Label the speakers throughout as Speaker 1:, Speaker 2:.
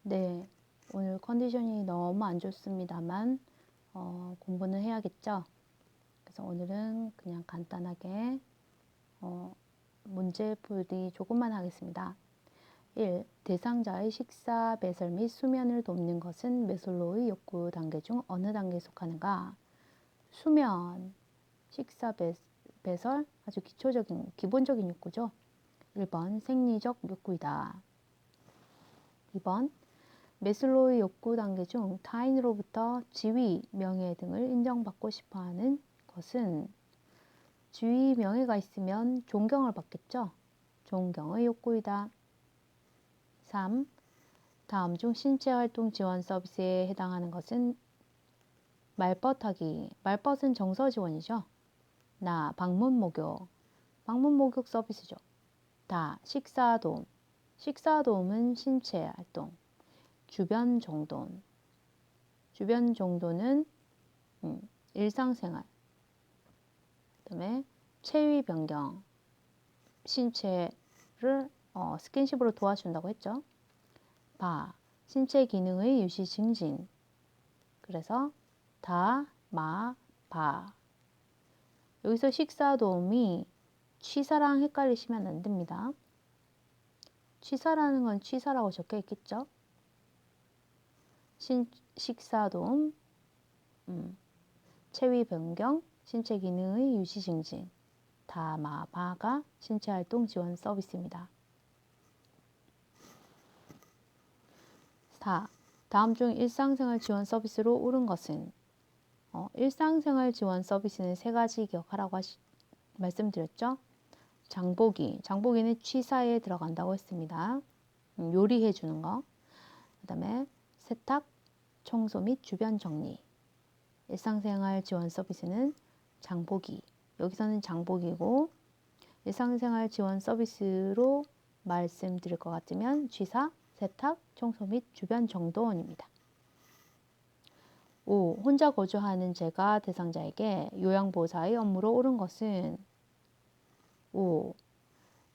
Speaker 1: 네, 오늘 컨디션이 너무 안 좋습니다만 공부는 해야겠죠. 그래서 오늘은 그냥 간단하게 문제 풀이 조금만 하겠습니다. 1. 대상자의 식사, 배설 및 수면을 돕는 것은 메슬로우의 욕구 단계 중 어느 단계에 속하는가? 수면, 식사, 배설 아주 기본적인 욕구죠. 1번 생리적 욕구이다. 2번 메슬로우의 욕구 단계 중 타인으로부터 지위, 명예 등을 인정받고 싶어하는 것은 지위, 명예가 있으면 존경을 받겠죠. 존경의 욕구이다. 3. 다음 중 신체활동 지원 서비스에 해당하는 것은 말벗하기, 말벗은 정서 지원이죠. 나, 방문 목욕 서비스죠. 다, 식사도움, 식사도움은 신체활동. 주변 정도는 일상생활. 그다음에 체위 변경, 신체를 스킨십으로 도와준다고 했죠. 바, 신체 기능의 유지 증진. 그래서 다, 마, 바. 여기서 식사 도움이 취사랑 헷갈리시면 안 됩니다. 취사라는 건 취사라고 적혀 있겠죠. 식사 도움, 체위 변경, 신체 기능의 유지 증진. 다, 마, 바가 신체활동 지원 서비스입니다. 4. 다음 중 일상생활 지원 서비스로 옳은 것은 일상생활 지원 서비스는 세 가지 기억하라고 말씀드렸죠. 장보기는 취사에 들어간다고 했습니다. 요리해 주는 거. 그 다음에 세탁, 청소 및 주변 정리. 일상생활 지원 서비스는 장보기. 여기서는 장보기고 일상생활 지원 서비스로 말씀드릴 것 같으면 취사, 세탁, 청소 및 주변 정돈입니다. 5. 혼자 거주하는 제가 대상자에게 요양보호사의 업무로 옳은 것은 5.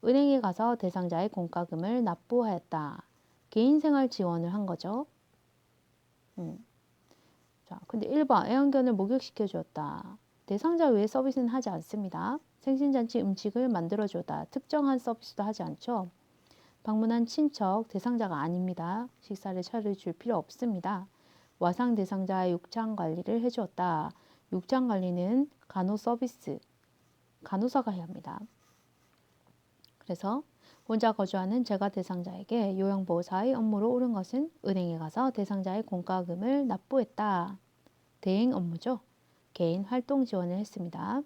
Speaker 1: 은행에 가서 대상자의 공과금을 납부하였다. 개인생활 지원을 한 거죠. 자, 근데 1번 애완견을 목욕시켜 주었다. 대상자 외에 서비스는 하지 않습니다. 생신잔치 음식을 만들어 주었다. 특정한 서비스도 하지 않죠. 방문한 친척 대상자가 아닙니다. 식사를 차려줄 필요 없습니다. 와상 대상자의 육창 관리를 해주었다. 육창 관리는 간호 서비스, 간호사가 해야 합니다. 그래서 혼자 거주하는 제가 대상자에게 요양보호사의 업무로 옳은 것은 은행에 가서 대상자의 공과금을 납부했다. 대행 업무죠. 개인 활동 지원을 했습니다.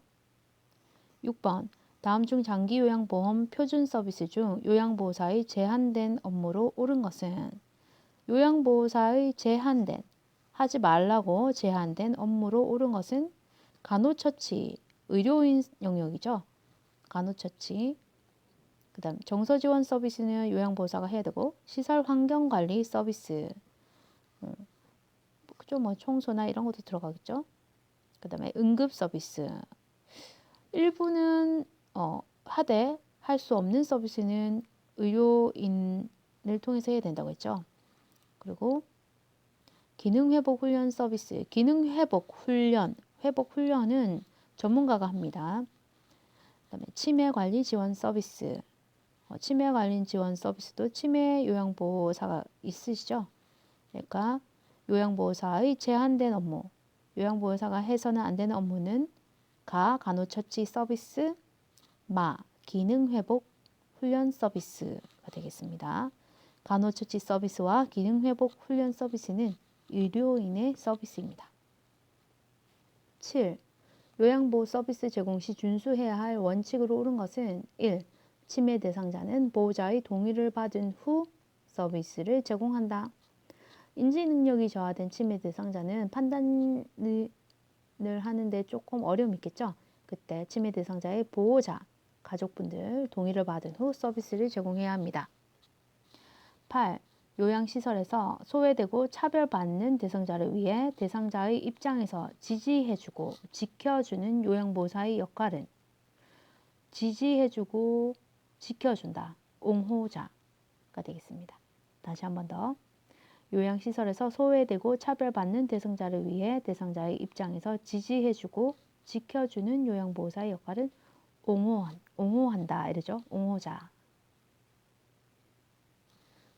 Speaker 1: 6번 다음 중 장기요양보험 표준 서비스 중 요양보호사의 제한된 업무로 옳은 것은 요양보호사의 제한된, 하지 말라고 제한된 업무로 옳은 것은 간호처치, 의료인 영역이죠. 간호처치. 그 다음 정서지원 서비스는 요양보호사가 해야 되고 시설 환경관리 서비스, 그죠? 뭐 청소나 이런 것도 들어가겠죠. 그 다음에 응급 서비스. 일부는 하되 할 수 없는 서비스는 의료인을 통해서 해야 된다고 했죠. 그리고 기능회복 훈련 서비스, 기능회복 훈련은 전문가가 합니다. 그다음에 치매관리 지원 서비스, 치매관리 지원 서비스도 치매 요양보호사가 있으시죠. 그러니까 요양보호사의 제한된 업무, 요양보호사가 해서는 안 되는 업무는 간호처치 서비스, 기능회복 훈련 서비스가 되겠습니다. 간호처치 서비스와 기능회복 훈련 서비스는 의료인의 서비스입니다. 7. 요양보호 서비스 제공 시 준수해야 할 원칙으로 옳은 것은 1. 치매 대상자는 보호자의 동의를 받은 후 서비스를 제공한다. 인지능력이 저하된 치매 대상자는 판단을 하는데 조금 어려움이 있겠죠. 그때 치매 대상자의 보호자, 가족분들 동의를 받은 후 서비스를 제공해야 합니다. 8. 요양시설에서 소외되고 차별받는 대상자를 위해 대상자의 입장에서 지지해주고 지켜주는 요양보호사의 역할은 지지해주고 지켜준다. 옹호자가 되겠습니다. 다시 한 번 더. 요양시설에서 소외되고 차별받는 대상자를 위해 대상자의 입장에서 지지해주고 지켜주는 요양보호사의 역할은 옹호한다 이러죠. 옹호자.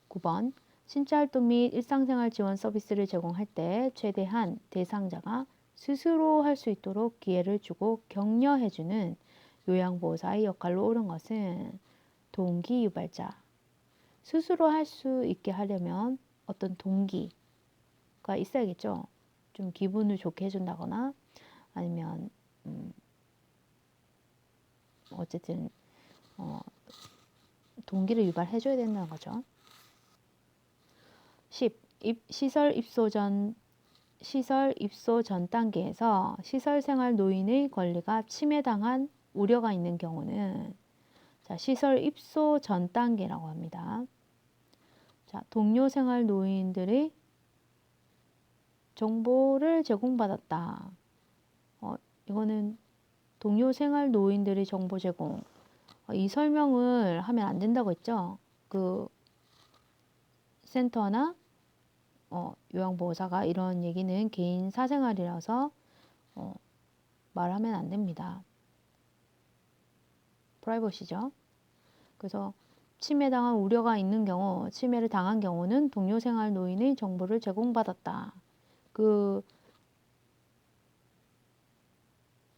Speaker 1: 9번 신체활동 및 일상생활 지원 서비스를 제공할 때 최대한 대상자가 스스로 할 수 있도록 기회를 주고 격려해주는 요양보호사의 역할로 옳은 것은 동기 유발자. 스스로 할 수 있게 하려면 어떤 동기가 있어야겠죠. 좀 기분을 좋게 해준다거나 아니면 어쨌든 동기를 유발해줘야 된다는 거죠. 10. 시설 입소 전 단계에서 시설생활 노인의 권리가 침해당한 우려가 있는 경우는 자, 시설 입소 전 단계라고 합니다. 자, 동료 생활 노인들의 정보를 제공받았다. 이거는 동료 생활 노인들의 정보 제공. 이 설명을 하면 안 된다고 했죠. 그 센터나 요양보호사가 이런 얘기는 개인 사생활이라서 말하면 안 됩니다. 프라이버시죠. 그래서 침해당한 우려가 있는 경우, 침해를 당한 경우는 동료 생활 노인의 정보를 제공받았다. 그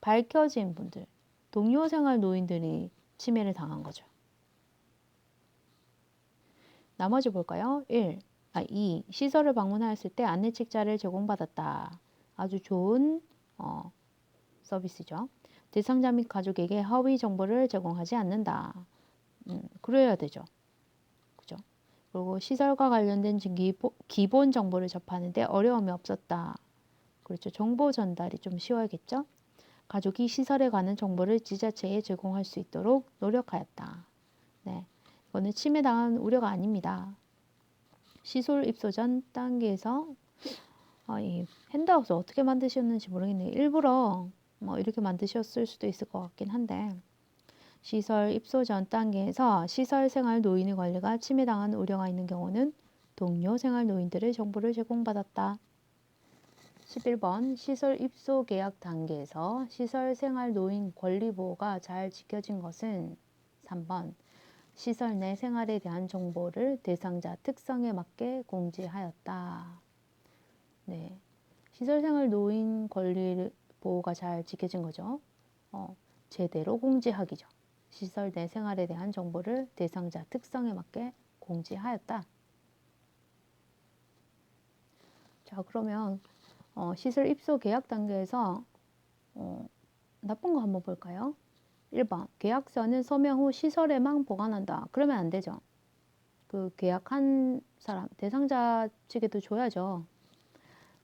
Speaker 1: 밝혀진 분들, 동료 생활 노인들이 침해를 당한 거죠. 나머지 볼까요? 2. 시설을 방문하였을 때 안내책자를 제공받았다. 아주 좋은 서비스죠. 대상자 및 가족에게 허위 정보를 제공하지 않는다. 그래야 되죠. 그죠? 그리고 시설과 관련된 기본 정보를 접하는데 어려움이 없었다. 그렇죠. 정보 전달이 좀 쉬워야겠죠? 가족이 시설에 관한 정보를 지자체에 제공할 수 있도록 노력하였다. 네, 이거는 침해당한 우려가 아닙니다. 시설 입소 전 단계에서 이 핸드아웃을 어떻게 만드셨는지 모르겠네요. 일부러 이렇게 만드셨을 수도 있을 것 같긴 한데 시설 입소 전 단계에서 시설 생활 노인의 권리가 침해당한 우려가 있는 경우는 동료 생활 노인들의 정보를 제공받았다. 11번 시설 입소 계약 단계에서 시설 생활 노인 권리 보호가 잘 지켜진 것은 3번 시설 내 생활에 대한 정보를 대상자 특성에 맞게 공지하였다. 네, 시설 생활 노인 권리 보호가 잘 지켜진 거죠. 제대로 공지하기죠. 시설 내 생활에 대한 정보를 대상자 특성에 맞게 공지하였다. 자, 그러면 시설 입소 계약 단계에서 나쁜 거 한번 볼까요? 1번 계약서는 서명 후 시설에만 보관한다. 그러면 안 되죠. 그 계약한 사람, 대상자 측에도 줘야죠.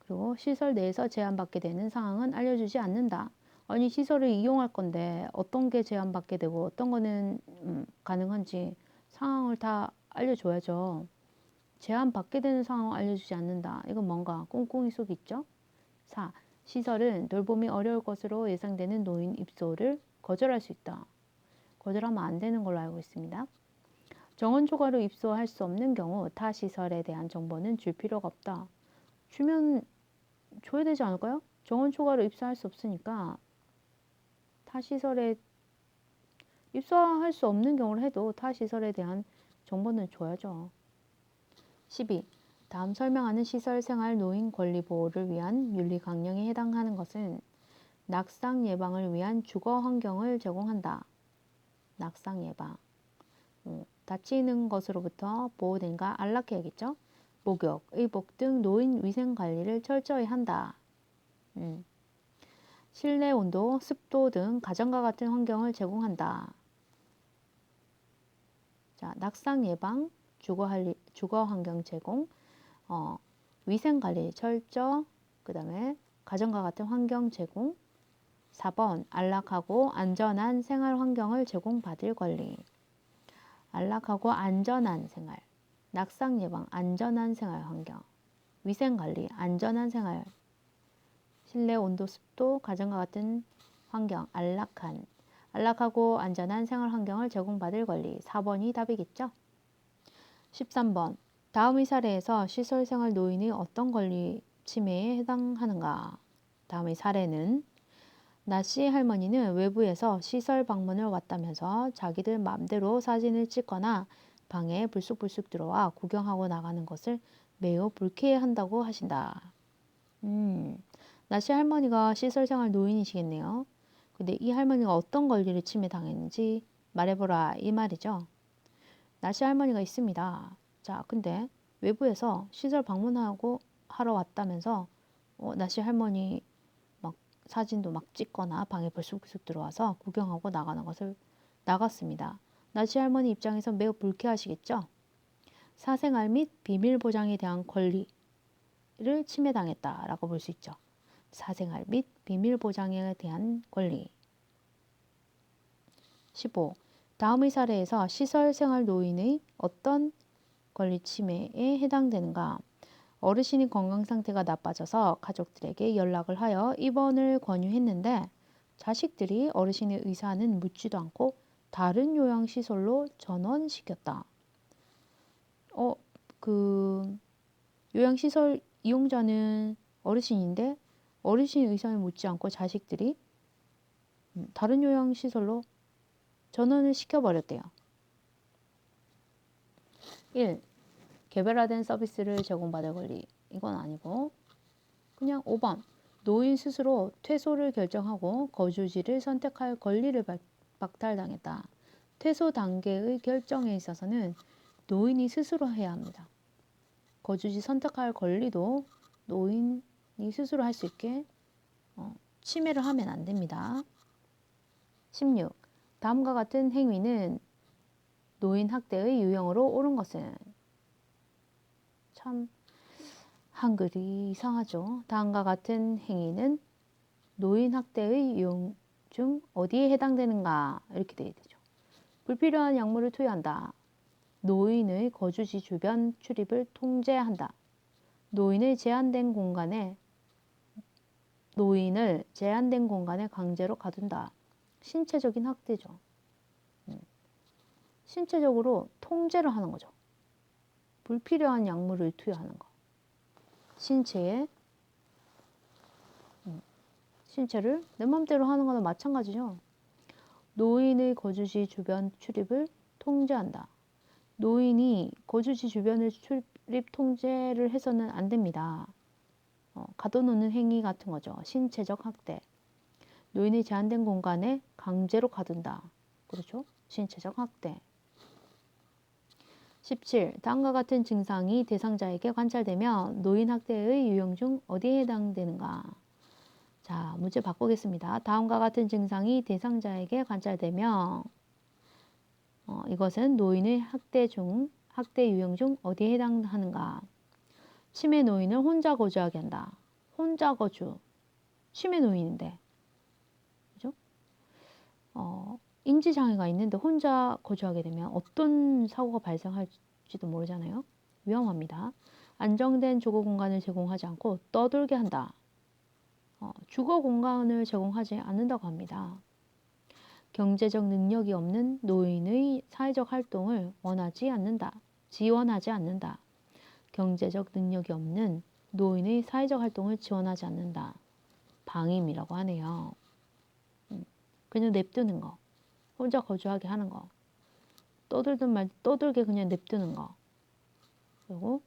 Speaker 1: 그리고 시설 내에서 제한받게 되는 상황은 알려주지 않는다. 아니 시설을 이용할 건데 어떤 게 제한받게 되고 어떤 거는 가능한지 상황을 다 알려줘야죠. 제한받게 되는 상황을 알려주지 않는다. 이건 뭔가 꿍꿍이 속이 있죠. 4. 시설은 돌봄이 어려울 것으로 예상되는 노인 입소를 거절할 수 있다. 거절하면 안 되는 걸로 알고 있습니다. 정원 초과로 입소할 수 없는 경우 타 시설에 대한 정보는 줄 필요가 없다. 주면 줘야 되지 않을까요? 정원 초과로 입소할 수 없으니까 타 시설에 입소할 수 없는 경우를 해도 타 시설에 대한 정보는 줘야죠. 12. 다음 설명하는 시설 생활 노인 권리 보호를 위한 윤리 강령에 해당하는 것은 낙상 예방을 위한 주거 환경을 제공한다. 낙상 예방. 다치는 것으로부터 보호된가 안락해야겠죠. 목욕, 의복 등 노인 위생 관리를 철저히 한다. 실내 온도, 습도 등 가정과 같은 환경을 제공한다. 자, 낙상 예방, 주거 환경 제공, 위생 관리 철저, 그 다음에 가정과 같은 환경 제공. 4번 안락하고 안전한 생활 환경을 제공받을 권리. 안락하고 안전한 생활, 낙상 예방, 안전한 생활 환경, 위생 관리, 안전한 생활, 실내 온도, 습도, 가정과 같은 환경, 안락하고 안전한 생활 환경을 제공받을 권리. 4번이 답이겠죠? 13번 다음의 사례에서 시설생활 노인의 어떤 권리 침해에 해당하는가? 다음의 사례는 나씨 할머니는 외부에서 시설 방문을 왔다면서 자기들 맘대로 사진을 찍거나 방에 불쑥불쑥 들어와 구경하고 나가는 것을 매우 불쾌해한다고 하신다. 나씨 할머니가 시설생활 노인이시겠네요. 근데 이 할머니가 어떤 권리를 침해당했는지 말해보라 이 말이죠. 나씨 할머니가 있습니다. 자, 근데 외부에서 시설 방문하고 하러 왔다면서 나씨 할머니 막 사진도 막 찍거나 방에 불쑥불쑥 들어와서 구경하고 나가는 것을 나갔습니다. 나씨 할머니 입장에서 매우 불쾌하시겠죠? 사생활 및 비밀 보장에 대한 권리를 침해당했다라고 볼 수 있죠. 사생활 및 비밀 보장에 대한 권리. 15. 다음의 사례에서 시설생활 노인의 어떤 권리 침해에 해당되는가? 어르신이 건강 상태가 나빠져서 가족들에게 연락을 하여 입원을 권유했는데 자식들이 어르신의 의사는 묻지도 않고 다른 요양시설로 전원시켰다. 요양시설 이용자는 어르신인데 어르신의 의사를 묻지 않고 자식들이 다른 요양시설로 전원을 시켜버렸대요. 1. 개별화된 서비스를 제공받을 권리. 이건 아니고 그냥 5번. 노인 스스로 퇴소를 결정하고 거주지를 선택할 권리를 박탈당했다. 퇴소 단계의 결정에 있어서는 노인이 스스로 해야 합니다. 거주지 선택할 권리도 노인이 스스로 할 수 있게 침해를 하면 안 됩니다. 16. 다음과 같은 행위는 노인 학대의 유형으로 옳은 것은? 참 한글이 이상하죠. 다음과 같은 행위는 노인 학대의 유형 중 어디에 해당되는가? 이렇게 되어 되죠. 불필요한 약물을 투여한다. 노인의 거주지 주변 출입을 통제한다. 노인을 제한된 공간에 강제로 가둔다. 신체적인 학대죠. 신체적으로 통제를 하는 거죠. 불필요한 약물을 투여하는 거. 신체를 내 맘대로 하는 거나 마찬가지죠. 노인의 거주지 주변 출입을 통제한다. 노인이 거주지 주변을 출입 통제를 해서는 안 됩니다. 가둬놓는 행위 같은 거죠. 신체적 학대. 노인이 제한된 공간에 강제로 가둔다. 그렇죠? 신체적 학대. 17. 다음과 같은 증상이 대상자에게 관찰되면 노인 학대의 유형 중 어디에 해당되는가? 자, 문제 바꾸겠습니다. 다음과 같은 증상이 대상자에게 관찰되면 이것은 노인의 학대 유형 중 어디에 해당하는가? 치매 노인을 혼자 거주하게 한다. 혼자 거주. 치매 노인인데. 그죠? 인지장애가 있는데 혼자 거주하게 되면 어떤 사고가 발생할지도 모르잖아요. 위험합니다. 안정된 주거 공간을 제공하지 않고 떠돌게 한다. 주거 공간을 제공하지 않는다고 합니다. 경제적 능력이 없는 노인의 사회적 활동을 지원하지 않는다. 경제적 능력이 없는 노인의 사회적 활동을 지원하지 않는다. 방임이라고 하네요. 그냥 냅두는 거. 혼자 거주하게 하는 거. 떠들게 그냥 냅두는 거. 그리고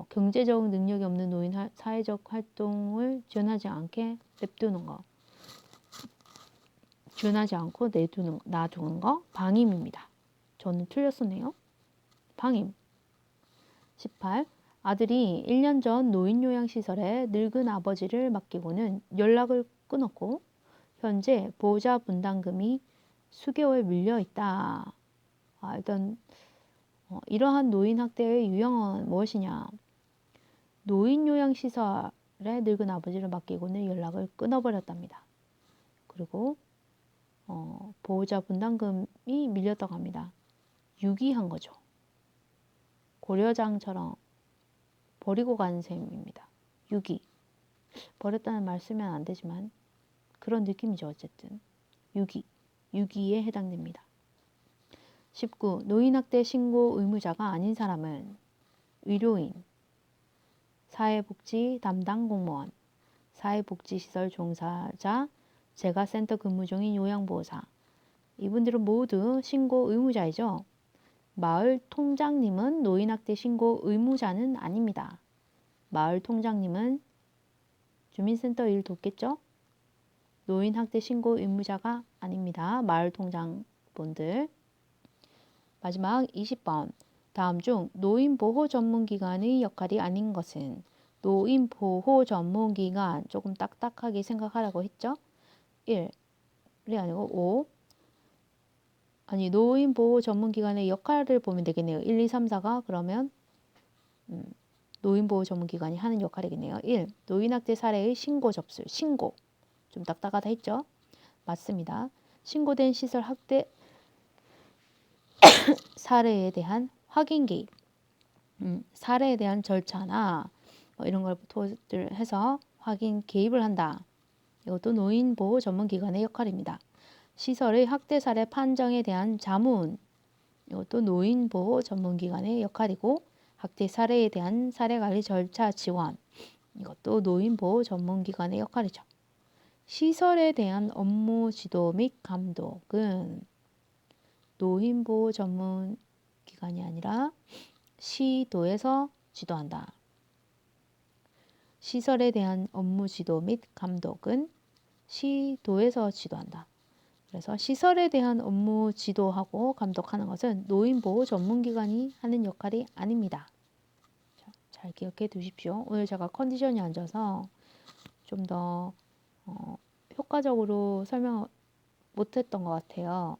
Speaker 1: 경제적 능력이 없는 노인 사회적 활동을 지원하지 않게 냅두는 거. 지원하지 않고 놔두는 거. 방임입니다. 저는 틀렸었네요. 방임. 18. 아들이 1년 전 노인요양시설에 늙은 아버지를 맡기고는 연락을 끊었고 현재 보호자 분담금이 수개월 밀려 있다. 일단 이러한 노인 학대의 유형은 무엇이냐? 노인요양시설에 늙은 아버지를 맡기고는 연락을 끊어버렸답니다. 그리고 보호자 분담금이 밀렸다고 합니다. 유기한 거죠. 고려장처럼 버리고 간 셈입니다. 유기. 버렸다는 말 쓰면 안 되지만 그런 느낌이죠. 어쨌든 유기에 해당됩니다. 19. 노인학대 신고 의무자가 아닌 사람은 의료인, 사회복지 담당 공무원, 사회복지시설 종사자, 재가센터 근무 중인 요양보호사. 이분들은 모두 신고 의무자이죠. 마을 통장님은 노인학대 신고 의무자는 아닙니다. 마을 통장님은 주민센터 일 돕겠죠? 노인학대 신고 의무자가 아닙니다. 마을 통장분들. 마지막 20번. 다음 중 노인보호 전문기관의 역할이 아닌 것은? 노인보호 전문기관, 조금 딱딱하게 생각하라고 했죠? 1이 아니고 5. 아니, 노인보호 전문기관의 역할을 보면 되겠네요. 1, 2, 3, 4가 그러면 노인보호 전문기관이 하는 역할이겠네요. 1. 노인학대 사례의 신고 접수. 신고. 좀 딱딱하다 했죠? 맞습니다. 신고된 시설 학대 사례에 대한 확인 개입. 사례에 대한 절차나 이런 걸 토대로 해서 확인 개입을 한다. 이것도 노인보호 전문기관의 역할입니다. 시설의 학대 사례 판정에 대한 자문. 이것도 노인보호 전문기관의 역할이고, 학대 사례에 대한 사례관리 절차 지원. 이것도 노인보호 전문기관의 역할이죠. 시설에 대한 업무 지도 및 감독은 노인보호 전문기관이 아니라 시도에서 지도한다. 시설에 대한 업무 지도 및 감독은 시도에서 지도한다. 그래서 시설에 대한 업무 지도하고 감독하는 것은 노인보호 전문기관이 하는 역할이 아닙니다. 자, 잘 기억해 두십시오. 오늘 제가 컨디션이 안 좋아서 좀 더 효과적으로 설명 못했던 것 같아요.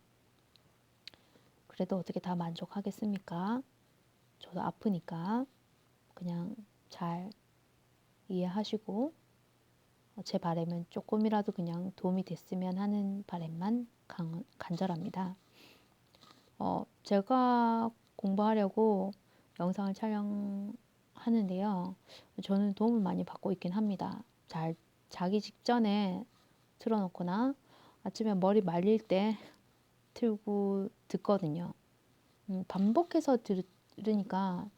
Speaker 1: 그래도 어떻게 다 만족하겠습니까? 저도 아프니까 그냥 잘 이해하시고 제 바람은 조금이라도 그냥 도움이 됐으면 하는 바람만 간절합니다. 제가 공부하려고 영상을 촬영하는데요. 저는 도움을 많이 받고 있긴 합니다. 잘 자기 직전에 틀어놓거나 아침에 머리 말릴 때 틀고 듣거든요. 반복해서 들으니까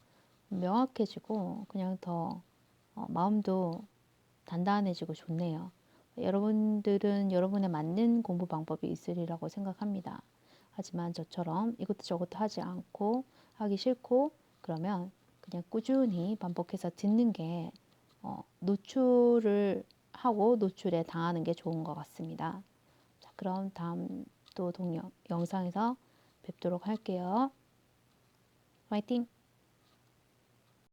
Speaker 1: 명확해지고 그냥 더 마음도 단단해지고 좋네요. 여러분들은 여러분에 맞는 공부 방법이 있으리라고 생각합니다. 하지만 저처럼 이것도 저것도 하지 않고 하기 싫고 그러면 그냥 꾸준히 반복해서 듣는 게 노출을 하고 노출에 당하는 게 좋은 것 같습니다. 자, 그럼 다음 또 영상에서 뵙도록 할게요. 화이팅!